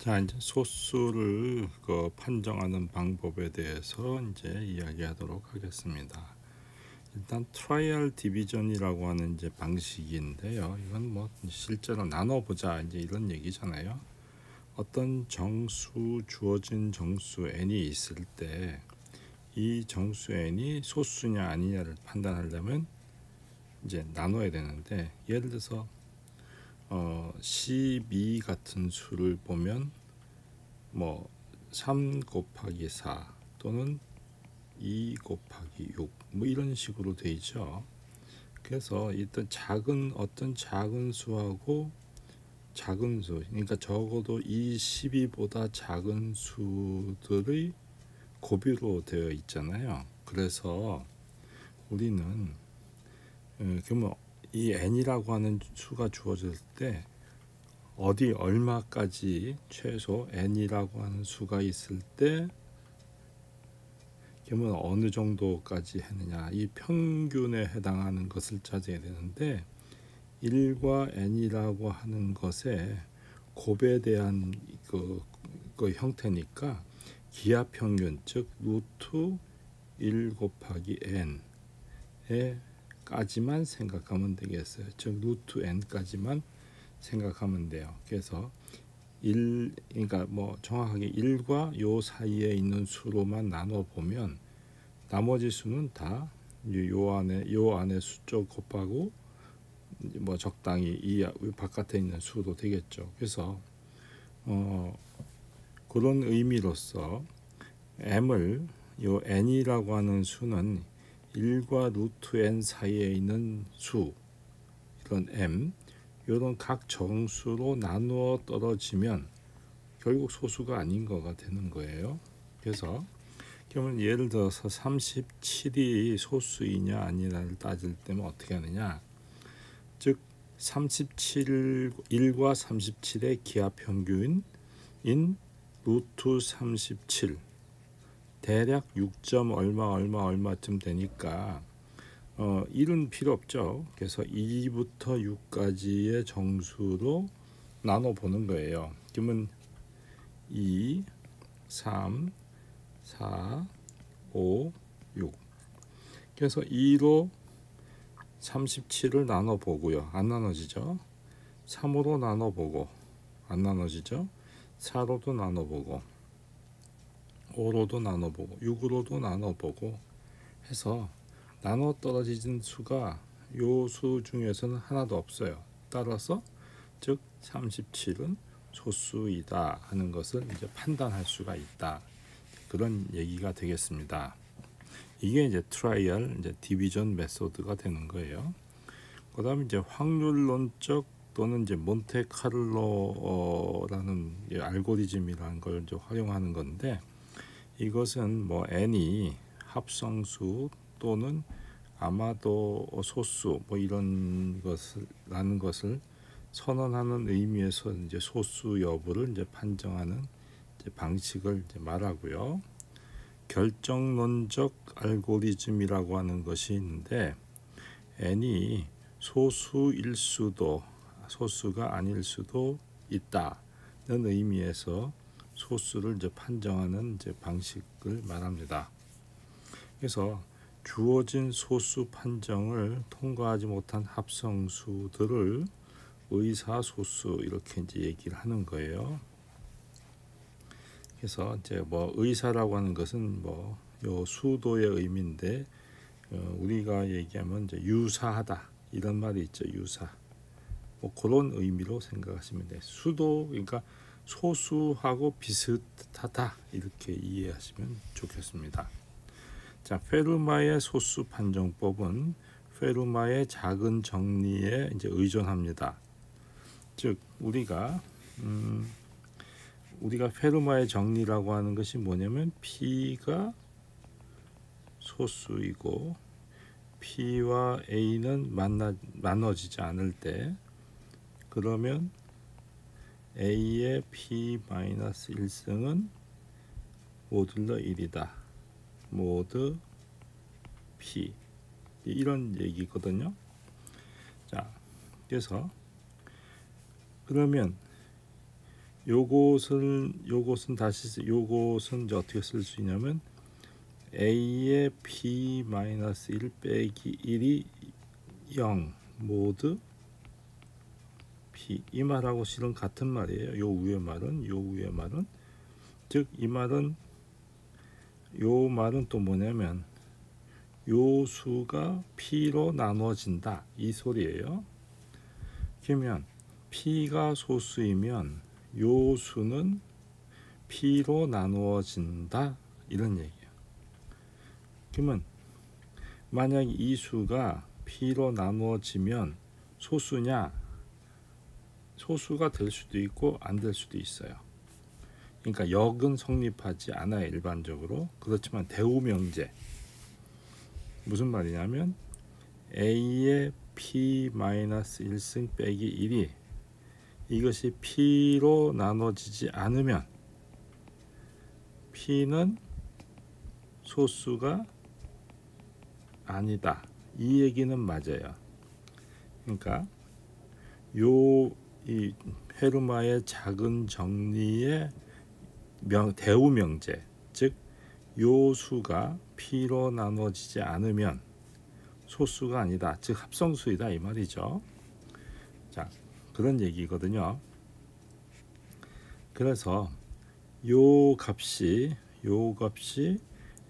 자, 이제 소수를 판정하는 방법에 대해서 이제 이야기하도록 하겠습니다. 일단 트라이얼 디비전이라고 하는 이제 방식인데요. 이건 뭐 실제로 나눠보자 이제 이런 얘기잖아요. 어떤 정수, 주어진 정수 n이 있을 때 이 정수 n이 소수냐 아니냐를 판단하려면 이제 나눠야 되는데, 예를 들어서 12 같은 수를 보면 뭐 3 곱하기 4 또는 2 곱하기 6 뭐 이런 식으로 돼 있죠. 그래서 일단 어떤 작은 수하고 작은 수, 그러니까 적어도 이 12보다 작은 수들의 고비로 되어 있잖아요. 그래서 우리는 그러면 이 n이라고 하는 수가 주어질 때 어디 얼마까지 최소 n이라고 하는 수가 있을 때 그러면 어느 정도까지 했느냐, 이 평균에 해당하는 것을 찾아야 되는데, 1과 n이라고 하는 것의 곱에 대한 그 형태니까 기하평균, 즉 루트 1 곱하기 n에 까지만 생각하면 되겠어요. 즉 루트 n까지만 생각하면 돼요. 그래서 그러니까 뭐 정확하게 1과 요 사이에 있는 수로만 나눠 보면 나머지 수는 다 요 안에 수쪽 곱하고 뭐 적당히 이 바깥에 있는 수도 되겠죠. 그래서 그런 의미로서 m을 요 n이라고 하는 수는 1과 루트 n 사이에 있는 수, 이런 m, 이런 각 정수로 나누어 떨어지면 결국 소수가 아닌 거가 되는 거예요. 그래서 그러면 예를 들어서 37이 소수이냐 아니냐를 따질 때면 어떻게 하느냐, 즉 37, 1과 37의 기하평균인 루트 37 대략 6점 얼마쯤 되니까 1은 필요 없죠. 그래서 2부터 6까지의 정수로 나눠 보는 거예요. 그러면 2, 3, 4, 5, 6. 그래서 2로 37을 나눠 보고요. 안 나눠지죠. 3으로 나눠 보고 안 나눠지죠. 4로도 나눠 보고 5로도 나눠 보고 6으로도 나눠 보고 해서 나눠 떨어지는 수가 요 수 중에서는 하나도 없어요. 따라서 즉 37은 소수이다 하는 것을 이제 판단할 수가 있다. 그런 얘기가 되겠습니다. 이게 이제 트라이얼 이제 디비전 메소드가 되는 거예요. 그다음에 이제 확률론적 또는 이제 몬테카를로라는 알고리즘이라는 걸 이제 활용하는 건데, 이것은 뭐 n이 합성수 또는 아마도 소수 뭐 이런 것을라는 것을 선언하는 의미에서 이제 소수 여부를 이제 판정하는 이제 방식을 이제 말하고요. 결정론적 알고리즘이라고 하는 것이 있는데, n이 소수일 수도 소수가 아닐 수도 있다는 의미에서 소수를 이제 판정하는 이제 방식을 말합니다. 그래서 주어진 소수 판정을 통과하지 못한 합성수들을 의사소수 이렇게 이제 얘기를 하는 거예요. 그래서 이제 뭐 의사라고 하는 것은 뭐 요 수도의 의미인데, 우리가 얘기하면 이제 유사하다 이런 말이 있죠. 유사. 뭐 그런 의미로 생각하시면 돼요. 수도, 그러니까 소수하고 비슷하다 이렇게 이해하시면 좋겠습니다. 자, 페르마의 소수 판정법은 페르마의 작은 정리에 이제 의존합니다. 즉 우리가 페르마의 정리라고 하는 것이 뭐냐면 P가 소수이고 P와 A는 나눠지지 않을 때, 그러면 A의 P-1승은 모듈러 1이다. 모드 P, 이런 얘기거든요. 자, 그래서 그러면 요것은 다시 요것은 이제 어떻게 쓸 수 있냐면 a의 p-1 빼기 1이 0 모드 p 이 말하고 실은 같은 말이에요. 요 위의 말은 즉 이 말은 요 말은 또 뭐냐면 요 수가 p로 나눠진다 이 소리예요. 그러면 p가 소수이면 요 수는 p로 나누어진다 이런 얘기예요. 그러면 만약 이 수가 p로 나누어지면 소수냐? 소수가 될 수도 있고 안 될 수도 있어요. 그러니까 역은 성립하지 않아요 일반적으로. 그렇지만 대우명제 무슨 말이냐면 a의 p-1승 빼기 1이 이것이 p로 나눠지지 않으면 p는 소수가 아니다 이 얘기는 맞아요. 그러니까 이 헤르마의 작은 정리의 대우명제 즉 요 수가 p로 나눠지지 않으면 소수가 아니다 즉 합성수이다 이 말이죠. 자 그런 얘기거든요. 그래서 요 값이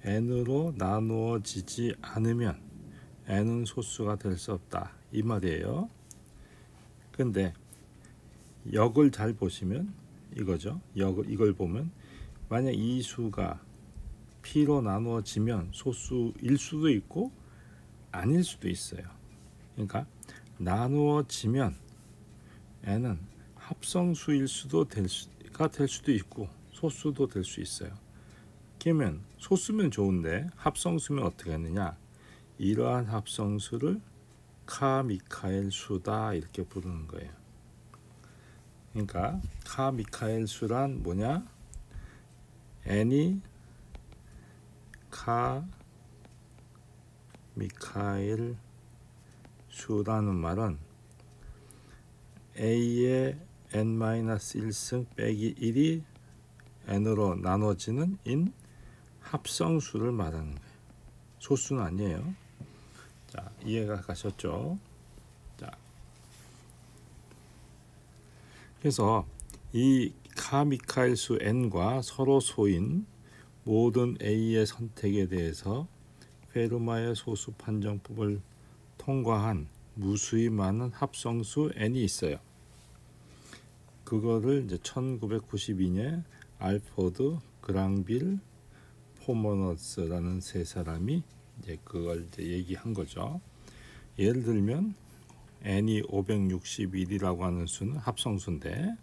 n으로 나누어지지 않으면 n은 소수가 될 수 없다 이 말이에요. 근데 역을 잘 보시면 이거죠. 이걸 보면 만약 이 수가 p로 나누어지면 소수일 수도 있고 아닐 수도 있어요. 그러니까 나누어지면 n은 합성수일 수도 될 수도 있고 소수도 될 수 있어요. 그러면 소수면 좋은데 합성수면 어떻게 하느냐? 이러한 합성수를 카미카엘 수다 이렇게 부르는 거예요. 그러니까 카미카엘 수란 뭐냐? n이 카미카엘 수라는 말은 a의 n-1승 빼기 1이 n으로 나눠지는 인 합성수를 말하는 거예요. 소수는 아니에요. 자, 이해가 가셨죠? 자, 그래서 이 카미카엘 수 n과 서로 소인 모든 a의 선택에 대해서 페르마의 소수 판정법을 통과한 무수히 많은 합성수 n이 있어요. 그거를 이제 1992년 알포드, 그랑빌, 포머너스라는 세 사람이 이제 그걸 이제 얘기한 거죠. 예를 들면 n이 561이라고 하는 수는 합성수인데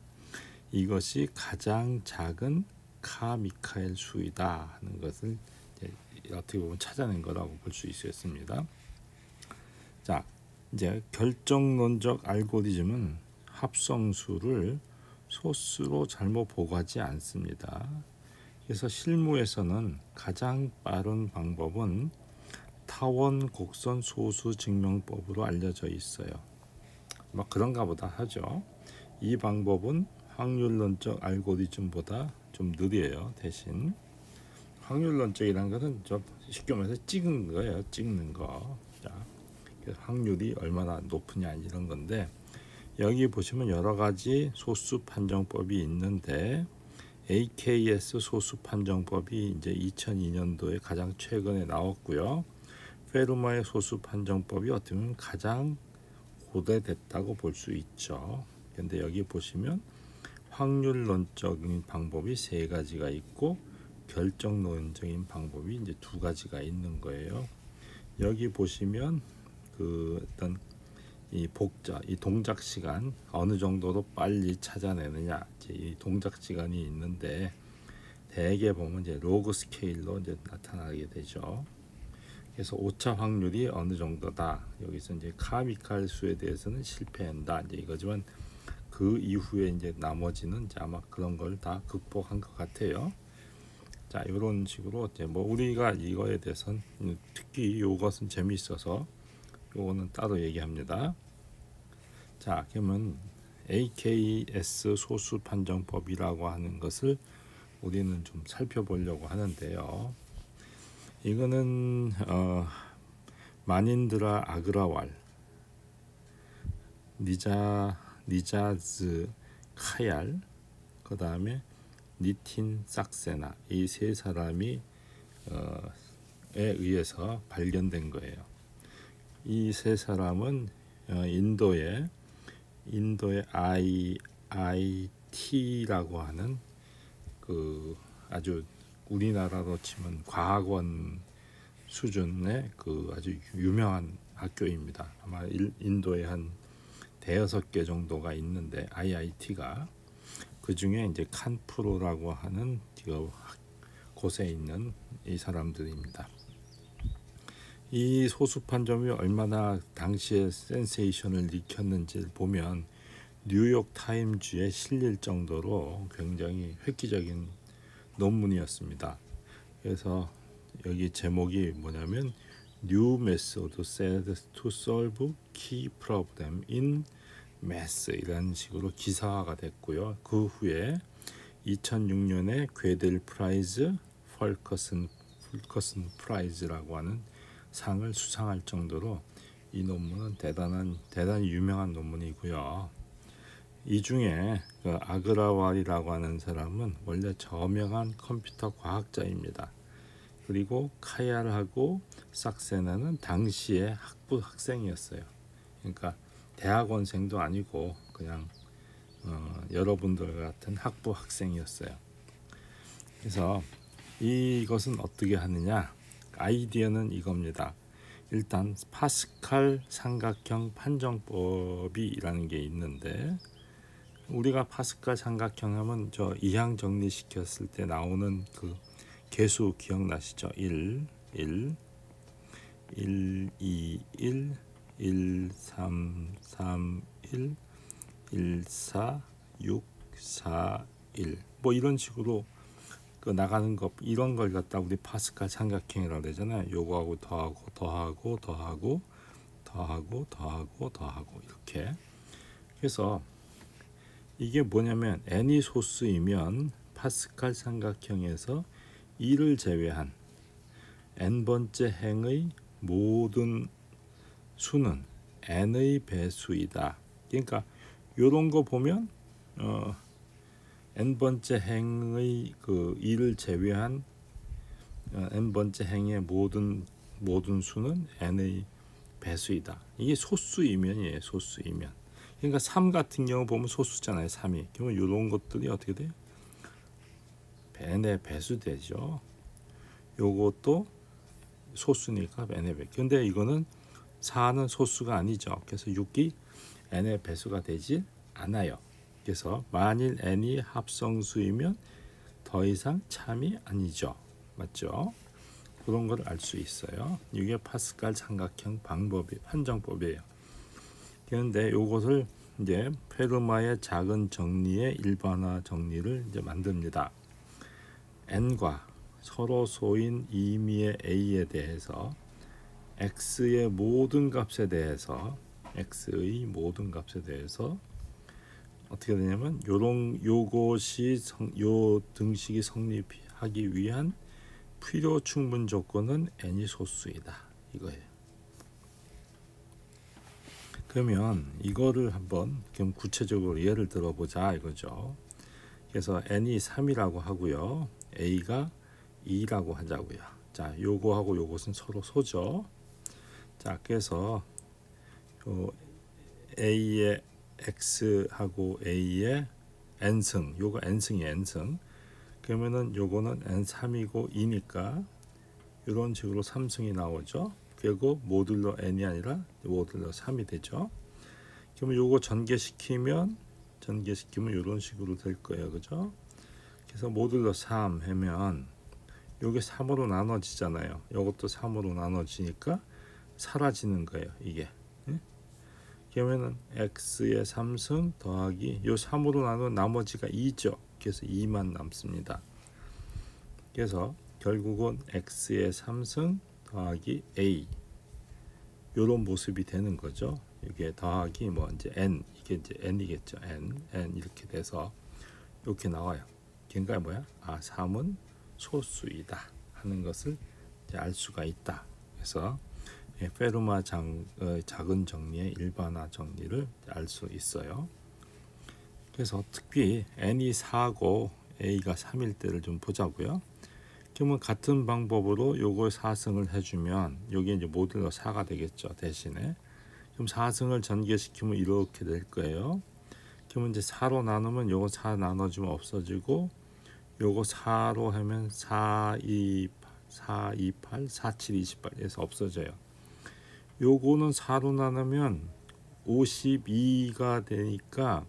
이것이 가장 작은 카미카엘 수이다 하는 것을 어떻게 보면 찾아낸 거라고 볼 수 있겠습니다. 자, 이제 결정론적 알고리즘은 합성수를 소수로 잘못 보고하지 않습니다. 그래서 실무에서는 가장 빠른 방법은 타원 곡선 소수 증명법으로 알려져 있어요. 뭐 그런가 보다 하죠. 이 방법은 확률론적 알고리즘보다 좀 느려요. 대신 확률론적이라는 것은 좀 쉽게 말해서 찍은 거예요. 찍는 거. 자, 확률이 얼마나 높으냐 이런 건데 여기 보시면 여러 가지 소수 판정법이 있는데 AKS 소수 판정법이 이제 2002년도에 가장 최근에 나왔고요. 페르마의 소수 판정법이 어떻게 보면 가장 고대됐다고 볼 수 있죠. 근데 여기 보시면 확률론적인 방법이 세 가지가 있고 결정론적인 방법이 이제 두 가지가 있는 거예요. 여기 보시면 그 어떤 이 동작 시간 어느 정도로 빨리 찾아내느냐 이 동작 시간이 있는데 대개 보면 이제 로그 스케일로 이제 나타나게 되죠. 그래서 오차 확률이 어느 정도다. 여기서 이제 카미카엘 수에 대해서는 실패한다. 이제 이거지만 그 이후에 이제 나머지는 이제 아마 그런 걸 다 극복한 것 같아요. 자, 이런 식으로 이제 뭐 우리가 이거에 대해서는 특히 이것은 재미있어서 요거는 따로 얘기합니다. 자, 그러면 AKS 소수 판정법이라고 하는 것을 우리는 좀 살펴보려고 하는데요. 이거는 마닌드라 아그라왈, 니자즈 카얄, 그 다음에 니틴 삭세나, 이 세 사람이 에 의해서 발견된 거예요. 이 세 사람은 인도의 IIT라고 하는 그 아주 우리나라로 치면 과학원 수준의 그 아주 유명한 학교입니다. 아마 인도에 한 대여섯 개 정도가 있는데 IIT가 그 중에 이제 칸푸르라고 하는 곳에 있는 이 사람들입니다. 이 소수 판정이 얼마나 당시에 센세이션을 일으켰는지를 보면 뉴욕 타임즈에 실릴 정도로 굉장히 획기적인 논문이었습니다. 그래서 여기 제목이 뭐냐면 New Method Said to Solve Key Problem in Math, 이런 식으로 기사화가 됐고요. 그 후에 2006년에 괴델 프라이즈, 펄커슨 프라이즈라고 하는 상을 수상할 정도로 이 논문은 대단히 유명한 논문이고요. 이 중에 그 아그라왈이라고 하는 사람은 원래 저명한 컴퓨터 과학자입니다. 그리고 카얄하고 삭세나는 당시에 학부 학생이었어요. 그러니까 대학원생도 아니고 그냥 여러분들 같은 학부 학생이었어요. 그래서 이것은 어떻게 하느냐? 아이디어는 이겁니다. 일단 파스칼 삼각형 판정법이라는 게 있는데, 우리가 파스칼 삼각형 하면 저 이항 정리시켰을 때 나오는 그 개수 기억나시죠? 1, 2, 1, 1, 3, 3, 1, 1, 4, 6, 4, 1 뭐 이런 식으로 그 나가는 것, 이런 걸 갖다 우리 파스칼 삼각형이라고 그러잖아요. 요거하고 더하고 이렇게. 그래서 이게 뭐냐면 n이 소수이면 파스칼 삼각형에서 2를 제외한 n번째 행의 모든 수는 n의 배수이다. 그러니까 요런 거 보면 n번째 행의 그 2를 제외한 n번째 행의 모든 수는 n의 배수이다. 이게 소수이면이에요. 소수이면. 그러니까 3 같은 경우 보면 소수잖아요. 3이. 그러면 이런 것들이 어떻게 돼요? n의 배수되죠. 요것도 소수니까 n의 배수. 근데 이거는 4는 소수가 아니죠. 그래서 6이 n의 배수가 되지 않아요. 그래서 만일 n이 합성수이면 더 이상 참이 아니죠. 맞죠? 그런 걸 알 수 있어요. 이게 파스칼 삼각형 판정법이에요. 그런데 이것을 이제 페르마의 작은 정리의 일반화 정리를 이제 만듭니다. n과 서로 소인 임의의 a에 대해서 x의 모든 값에 대해서 어떻게 되냐면 요것이 요 등식이 성립하기 위한 필요 충분 조건은 n이 소수이다. 이거예요. 그러면 이거를 한번 그럼 구체적으로 예를 들어보자 이거죠. 그래서 n이 3이라고 하고요. a가 2라고 하자고요. 자, 요거하고 요것은 서로 소죠. 자, 그래서 a의 x하고 a의 n승, 요거 n승이 n승. 그러면은 요거는 n3이고 2니까 이런 식으로 3승이 나오죠. 그리고 모듈러 n이 아니라 모듈러 3이 되죠. 그러면 요거 전개시키면 이런 식으로 될 거예요. 그죠? 그래서 모듈러 3 하면 요게 3으로 나눠지잖아요. 요것도 3으로 나눠지니까 사라지는 거예요. 이게. 그러면은 x의 3승 더하기 요 3으로 나눈 나머지가 2죠. 그래서 2만 남습니다. 그래서 결국은 x의 3승 더하기 a 요런 모습이 되는 거죠. 이게 더하기 뭐 이제 n, 이게 이제 n이겠죠. n 이렇게 돼서 이렇게 나와요. 그러니까 뭐야? 3은 소수이다 하는 것을 이제 알 수가 있다. 그래서 페르마 작은 정리의 일반화 정리를 알 수 있어요. 그래서 특히 n이 4고 a가 3일 때를 좀 보자고요. 그러면 같은 방법으로 요거 4승을 해주면 여기 이제 모듈러 4가 되겠죠. 대신에 그럼 4승을 전개시키면 이렇게 될 거예요. 그러면 이제 4로 나누면 요거 4 나눠주면 없어지고 요거 4로 하면 4, 2, 8, 4, 7, 28에서 없어져요. 요거는 4로 나누면 52가 되니까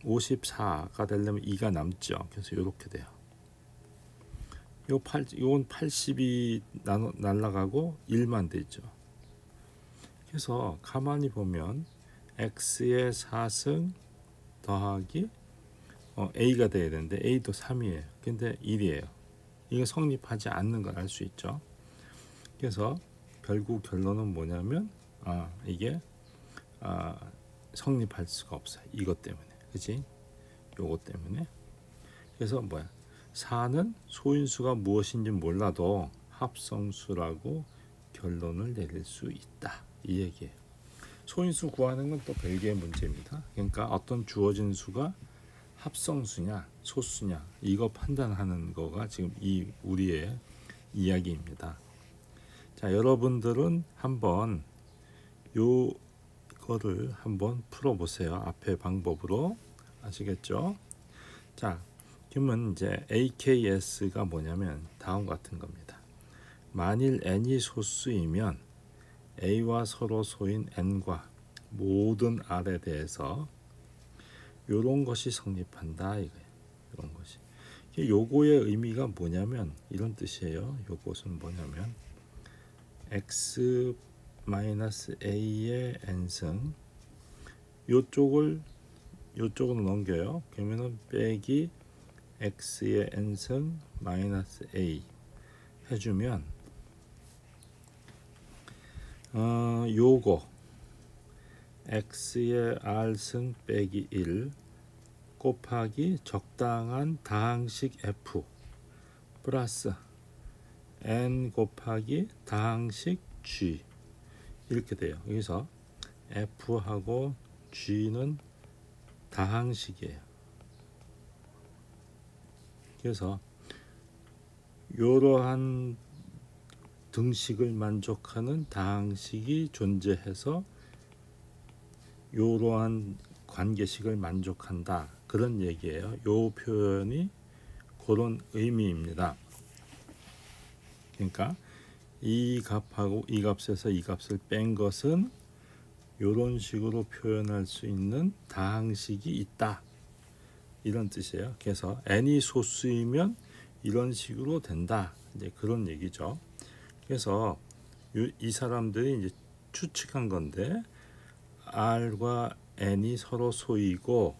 54가 되려면 2가 남죠. 그래서 이렇게 돼요. 요건 80이 날라가고 1만 되죠. 그래서 가만히 보면 x의 4승 더하기 a가 돼야 되는데 a도 3이에요. 근데 1이에요. 이거 성립하지 않는 걸 알 수 있죠. 그래서 결국 결론은 뭐냐면 이게 성립할 수가 없어요. 이것 때문에. 그치? 요것 때문에. 그래서 4는 소인수가 무엇인지 몰라도 합성수라고 결론을 내릴 수 있다. 이 얘기예요. 소인수 구하는 건 또 별개의 문제입니다. 그러니까 어떤 주어진 수가 합성수냐 소수냐 이거 판단하는 거가 지금 우리의 이야기입니다. 자, 여러분들은 한번 요거를 한번 풀어보세요. 앞에 방법으로. 아시겠죠? 자, 그러면 이제 AKS가 뭐냐면 다음 같은 겁니다. 만일 n이 소수이면 a와 서로 소인 n과 모든 r에 대해서 요런 것이 성립한다 이거예요. 이런 것이. 요거의 의미가 뭐냐면 이런 뜻이에요. 요것은 뭐냐면 x a의 n승 요쪽으로 넘겨요. 그러면은 빼기 x의 n승 마이너스 a 해주면 요거 x의 r승 빼기 1 곱하기 적당한 다항식 f 플러스 n 곱하기 다항식 g 이렇게 돼요. 여기서 f하고 g는 다항식이에요. 그래서 이러한 등식을 만족하는 다항식이 존재해서 이러한 관계식을 만족한다. 그런 얘기예요. 이 표현이 그런 의미입니다. 그러니까 이 값하고 이 값에서 이 값을 뺀 것은 이런 식으로 표현할 수 있는 다항식이 있다. 이런 뜻이에요. 그래서 n이 소수이면 이런 식으로 된다. 이제 그런 얘기죠. 그래서 이 사람들이 이제 추측한 건데 r과 n이 서로 소이고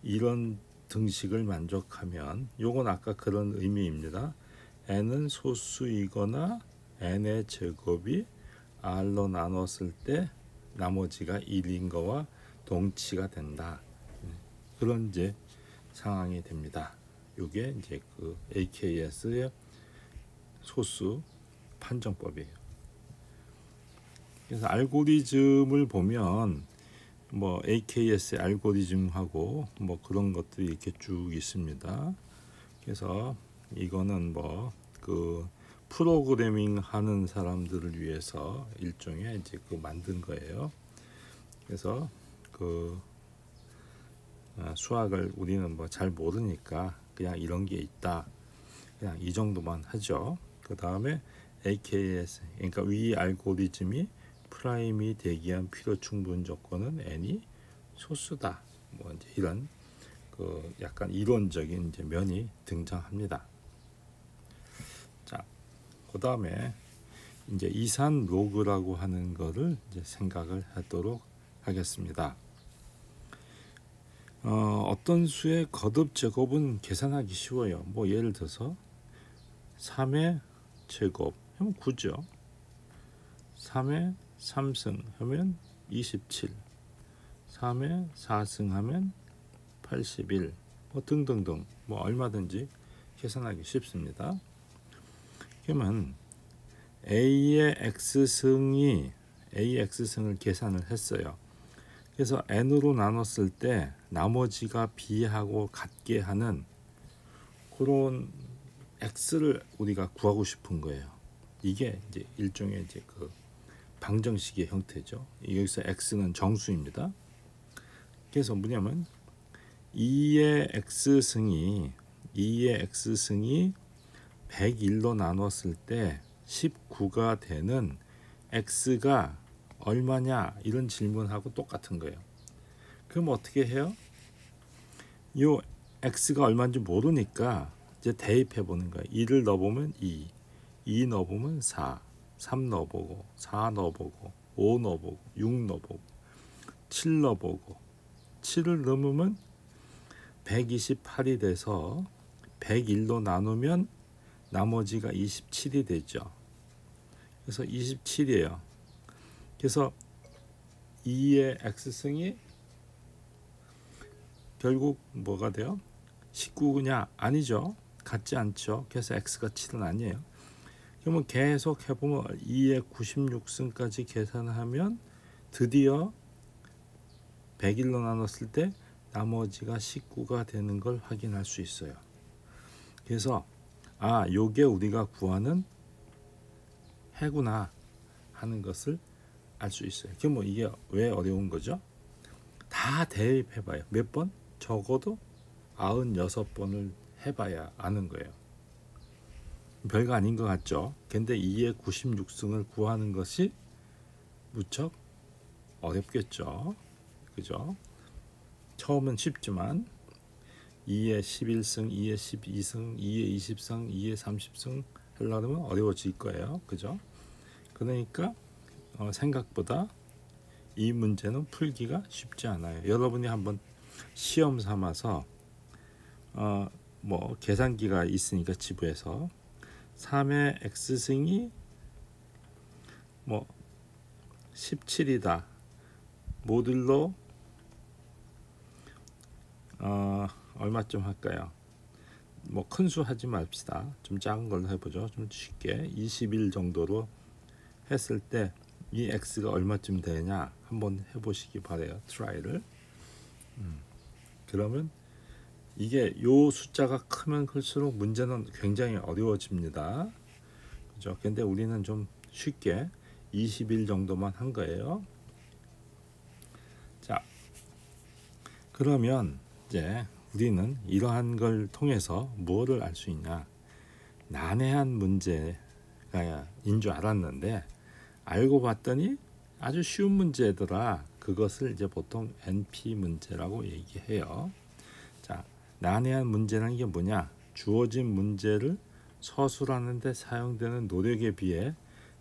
이런 등식을 만족하면 요건 아까 그런 의미입니다. n은 소수이거나 n의 제곱이 r로 나눴을 때 나머지가 1인 거와 동치가 된다. 그런 이제 상황이 됩니다. 요게 이제 그 AKS의 소수 판정법이에요. 그래서 알고리즘을 보면 AKS의 알고리즘하고 그런 것들이 이렇게 쭉 있습니다. 그래서 이거는 그 프로그래밍 하는 사람들을 위해서 일종의 이제 만든 거예요. 그래서 그 수학을 우리는 잘 모르니까 그냥 이런 게 있다. 그냥 이 정도만 하죠. 그 다음에 AKS, 그러니까 위 알고리즘이 프라임이 되기 위한 필요 충분 조건은 n이 소수다. 이제 이런 그 약간 이론적인 이제 면이 등장합니다. 자, 그 다음에 이제 이산 로그라고 하는 거를 이제 생각을 하도록 하겠습니다. 어떤 수의 거듭 제곱은 계산하기 쉬워요. 예를 들어서 3의 제곱 하면 9죠. 3의 3승 하면 27, 3에 4승 하면 81, 뭐 등등등 뭐 얼마든지 계산하기 쉽습니다. 그러면 A의 X승을 계산을 했어요. 그래서 N으로 나눴을 때 나머지가 B하고 같게 하는 그런 X를 우리가 구하고 싶은 거예요. 이게 이제 일종의 이제 그 방정식의 형태죠. 여기서 X는 정수입니다. 그래서 뭐냐면 2의 X승이 101로 나눴을 때 19가 되는 X가 얼마냐 이런 질문하고 똑같은 거예요. 그럼 어떻게 해요? 요 X가 얼마인지 모르니까 이제 대입해 보는 거예요. 2를 넣어보면 2 넣어보면 4, 3 넣어보고 4 넣어보고 5 넣어보고 6 넣어보고 7 넣어보고 7을 넣으면 128이 돼서 101로 나누면 나머지가 27이 되죠. 그래서 27이에요. 그래서 2의 X승이 결국 뭐가 돼요? 19냐? 아니죠. 같지 않죠. 그래서 X가 7은 아니에요. 그러면 계속 해보면 2의 96승까지 계산하면 드디어 101로 나눴을 때 나머지가 19가 되는 걸 확인할 수 있어요. 그래서 요게 우리가 구하는 해구나 하는 것을 알 수 있어요. 그럼 뭐 이게 왜 어려운 거죠? 다 대입해봐요. 몇 번? 적어도 96번을 해봐야 아는 거예요. 별거 아닌 것 같죠? 근데 2의 96승을 구하는 것이 무척 어렵겠죠. 그죠? 처음은 쉽지만 2의 11승, 2의 12승, 2의 20승, 2의 30승 하려면 어려워질 거예요. 그죠? 그러니까 생각보다 이 문제는 풀기가 쉽지 않아요. 여러분이 한번 시험 삼아서 뭐 계산기가 있으니까 지부에서 3의 X승이 뭐 17이다. 모듈로 얼마쯤 할까요? 뭐 큰 수 하지 맙시다. 좀 작은 걸로 해보죠. 좀 쉽게 21 정도로 했을 때 이 X가 얼마쯤 되냐 한번 해보시기 바래요. 트라이를. 그러면 이게 요 숫자가 크면 클수록 문제는 굉장히 어려워집니다. 그죠? 근데 우리는 좀 쉽게 21 정도만 한 거예요. 자, 그러면 이제 우리는 이러한 걸 통해서 무엇을 알 수 있냐? 난해한 문제가 인 줄 알았는데 알고 봤더니 아주 쉬운 문제더라. 그것을 이제 보통 NP 문제라고 얘기해요. 자, 난해한 문제라는 게 뭐냐? 주어진 문제를 서술하는 데 사용되는 노력에 비해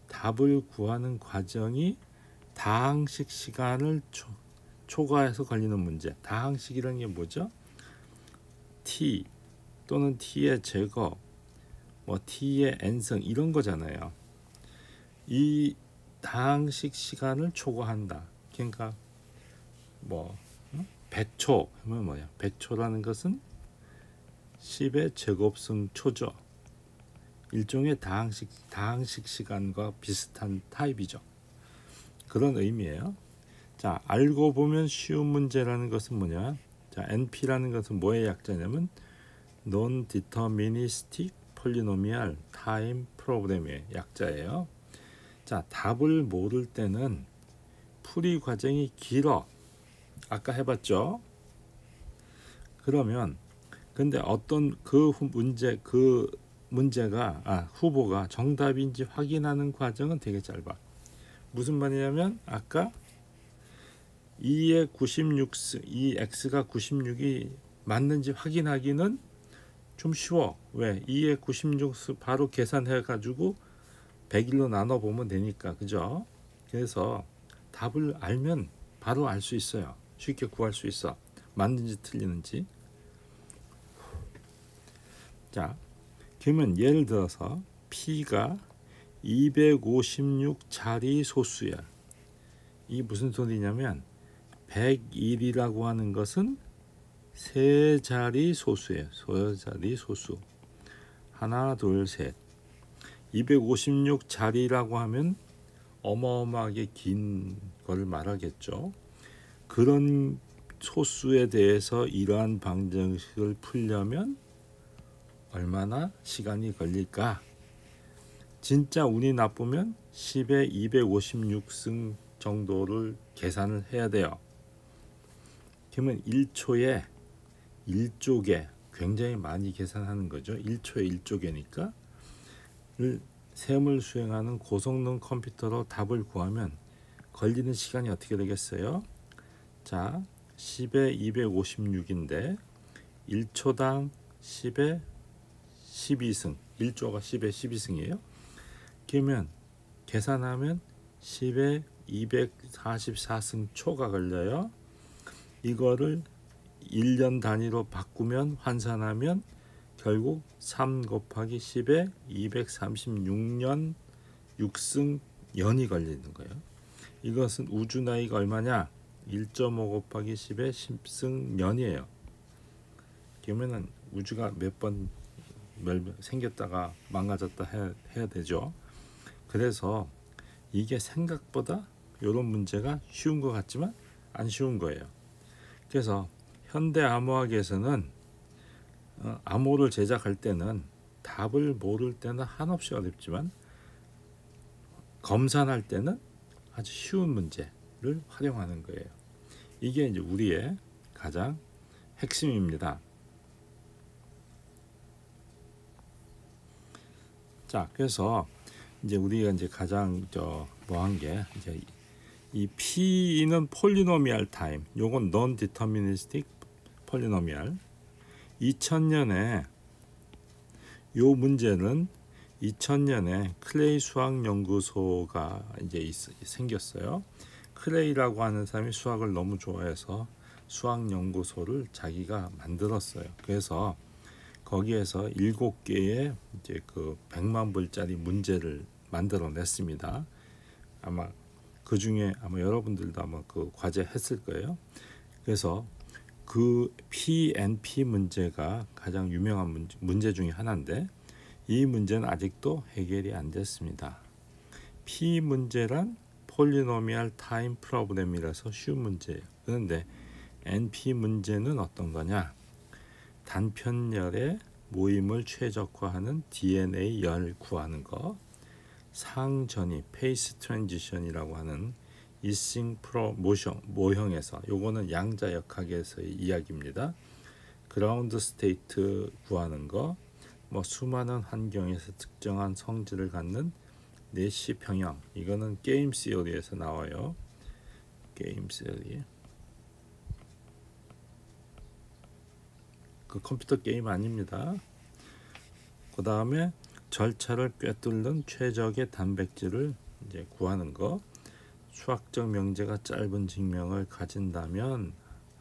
답을 구하는 과정이 다항식 시간을 초과해서 걸리는 문제. 다항식이라는 게 뭐죠? t 또는 t의 제곱, 뭐 t의 n승 이런 거잖아요. 이 다항식 시간을 초과한다. 그러니까 뭐 100초 하면 뭐야? 100초라는 것은 10의 제곱승 초죠. 일종의 다항식 시간과 비슷한 타입이죠. 그런 의미예요. 자, 알고 보면 쉬운 문제라는 것은 뭐냐? 자, NP라는 것은 뭐의 약자냐면 Non-Deterministic Polynomial Time Problem의 약자예요. 자, 답을 모를 때는 풀이 과정이 길어. 아까 해봤죠? 그러면 근데 어떤 그 문제가 후보가 정답인지 확인하는 과정은 되게 짧아. 무슨 말이냐면 아까 2의 96승, 이 x가 96이 맞는지 확인하기는 좀 쉬워. 왜? 2의 96승 바로 계산해 가지고 101로 나눠 보면 되니까. 그죠? 그래서 답을 알면 바로 알 수 있어요. 쉽게 구할 수 있어. 맞는지 틀리는지. 자, 그러면 예를 들어서 P가 256자리 소수야. 이게 무슨 소리냐면 101이라고 하는 것은 세 자리 소수예요. 세 자리 소수. 하나, 둘, 셋. 256자리라고 하면 어마어마하게 긴 걸 말하겠죠. 그런 소수에 대해서 이러한 방정식을 풀려면 얼마나 시간이 걸릴까? 진짜 운이 나쁘면 10의 256승 정도를 계산을 해야 돼요. 그러면 1초에 1조개 굉장히 많이 계산하는 거죠. 1초에 1조개니까 셈을 수행하는 고성능 컴퓨터로 답을 구하면 걸리는 시간이 어떻게 되겠어요? 자, 10의 256인데 1초당 10의 12승, 1조가 10의 12승이에요. 그러면 계산하면 10의 244승 초가 걸려요. 이거를 1년 단위로 바꾸면 환산하면 결국 3 곱하기 10에 236년 6승 년이 걸리는 거예요. 이것은 우주 나이가 얼마냐? 1.5 곱하기 10에 10승 년이에요. 그러면은 우주가 몇 번 생겼다가 망가졌다 해야 되죠. 그래서 이게 생각보다 이런 문제가 쉬운 것 같지만 안 쉬운 거예요. 그래서 현대 암호학에서는 암호를 제작할 때는 답을 모를 때는 한없이 어렵지만 검산할 때는 아주 쉬운 문제를 활용하는 거예요. 이게 이제 우리의 가장 핵심입니다. 자, 그래서 이제 우리가 이제 가장 뭐한 게 이제 이 P는 폴리노미얼 타임, 요건 non deterministic 폴리노미얼. 2000년에 요 문제는 2000년에 클레이 수학 연구소가 이제 생겼어요. 클레이라고 하는 사람이 수학을 너무 좋아해서 수학 연구소를 자기가 만들었어요. 그래서 거기에서 7개의 이제 그 100만 불짜리 문제를 만들어냈습니다. 아마 그 중에 아마 여러분들도 아마 그 과제 했을 거예요. 그래서 그 PNP 문제가 가장 유명한 문제 중에 하나인데 이 문제는 아직도 해결이 안 됐습니다. P 문제란 폴리노미얼 타임 프로블렘이라서 쉬운 문제예요. 그런데 NP 문제는 어떤 거냐? 단편열의 모임을 최적화하는 DNA 열 구하는 거, 상전이 페이스 트랜지션이라고 하는 이싱 프로 모형에서 요거는 양자역학에서의 이야기입니다. 그라운드 스테이트 구하는 거, 뭐 수많은 환경에서 특정한 성질을 갖는 내시 평형, 이거는 게임 시어리에서 나와요. 게임 시어리. 그 컴퓨터 게임 아닙니다. 그 다음에 절차를 꿰뚫는 최적의 단백질을 이제 구하는 거, 수학적 명제가 짧은 증명을 가진다면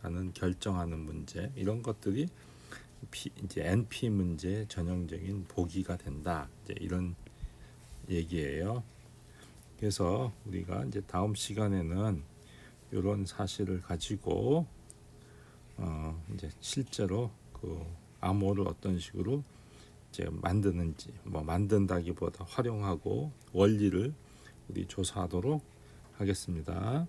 하는 결정하는 문제, 이런 것들이 이제 NP 문제의 전형적인 보기가 된다. 이제 이런 얘기예요. 그래서 우리가 이제 다음 시간에는 이런 사실을 가지고 이제 실제로 그 암호를 어떤 식으로 이제 만드는지, 뭐 만든다기보다 활용하고 원리를 우리 조사하도록 하겠습니다.